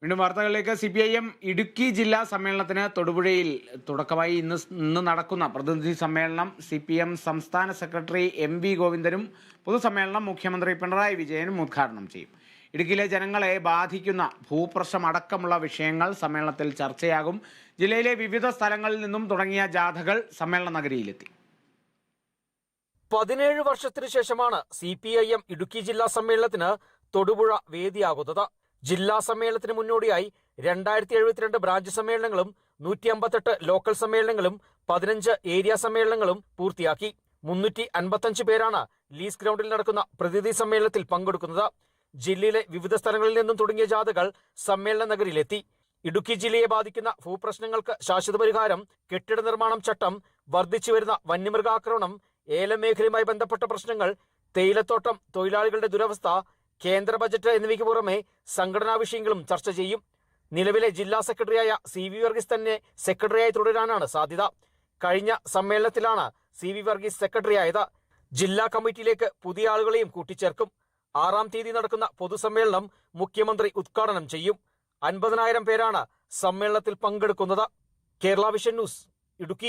വീണ്ടും വാർത്തകളിലേക്ക്. CPIM ഇടുക്കി ജില്ലാ സമ്മേളനത്തിന് തൊടുപുഴയിൽ തുടക്കമായി. ഇന്ന് നടക്കുന്ന പ്രതിനിധി സമ്മേളനം CPM സംസ്ഥാന സെക്രട്ടറി MV ഗോവിന്ദനും പൊതുസമ്മേളനം മുഖ്യമന്ത്രി പിണറായി വിജയനും ഉദ്ഘാടനം ചെയ്യും. ഇടുക്കിയിലെ ജനങ്ങളെ ബാധിക്കുന്ന ഭൂപ്രശ്നം അടക്കമുള്ള വിഷയങ്ങൾ സമ്മേളനത്തിൽ ചർച്ചയാകും. ജില്ലയിലെ വിവിധ സ്ഥലങ്ങളിൽ നിന്നും തുടങ്ങിയ ജാഥകൾ സമ്മേളന നഗരിയിലെത്തി. 17 വർഷത്തിനു ശേഷമാണ് CPIM ഇടുക്കി ജില്ലാ സമ്മേളനത്തിന് തൊടുപുഴ വേദിയാകുന്നത്. ജില്ലാ സമ്മേളനത്തിന് മുന്നോടിയായി 2072 ബ്രാഞ്ച് സമ്മേളനങ്ങളും 158 ലോക്കൽ സമ്മേളനങ്ങളും 15 ഏരിയ സമ്മേളനങ്ങളും പൂർത്തിയാക്കി. 355 പേരാണ് ലീസ് ഗ്രൗണ്ടിൽ നടക്കുന്ന പ്രതിനിധി സമ്മേളനത്തിൽ പങ്കെടുക്കുന്നത്. ജില്ലയിലെ വിവിധ സ്ഥലങ്ങളിൽ നിന്നും തുടങ്ങിയ ജാഥകൾ സമ്മേളന നഗരിയിലെത്തി. ഇടുക്കി ജില്ലയെ ബാധിക്കുന്ന ഭൂപ്രശ്നങ്ങൾക്ക് ശാശ്വത പരിഹാരം, കെട്ടിട നിർമ്മാണം ചട്ടം, വർദ്ധിച്ചുവരുന്ന വന്യമൃഗാക്രമണം, ഏലം മേഖലയുമായി ബന്ധപ്പെട്ട പ്രശ്നങ്ങൾ, തേയിലത്തോട്ടം തൊഴിലാളികളുടെ ദുരവസ്ഥ, കേന്ദ്ര ബജറ്റ് എന്നിവയ്ക്ക് പുറമെ സംഘടനാ വിഷയങ്ങളും ചർച്ച ചെയ്യും. നിലവിലെ ജില്ലാ സെക്രട്ടറിയായ CV വർഗീസ് തന്നെ സെക്രട്ടറിയായി തുടരാനാണ് സാധ്യത. കഴിഞ്ഞ സമ്മേളനത്തിലാണ് CV വർഗീസ് സെക്രട്ടറിയായത്. ജില്ലാ കമ്മിറ്റിയിലേക്ക് പുതിയ ആളുകളെയും കൂട്ടിച്ചേർക്കും. 6-ാം തീയതി നടക്കുന്ന പൊതുസമ്മേളനം മുഖ്യമന്ത്രി ഉദ്ഘാടനം ചെയ്യും. 50,000 പേരാണ് സമ്മേളനത്തിൽ പങ്കെടുക്കുന്നത്. Kerala vision news, Idukki.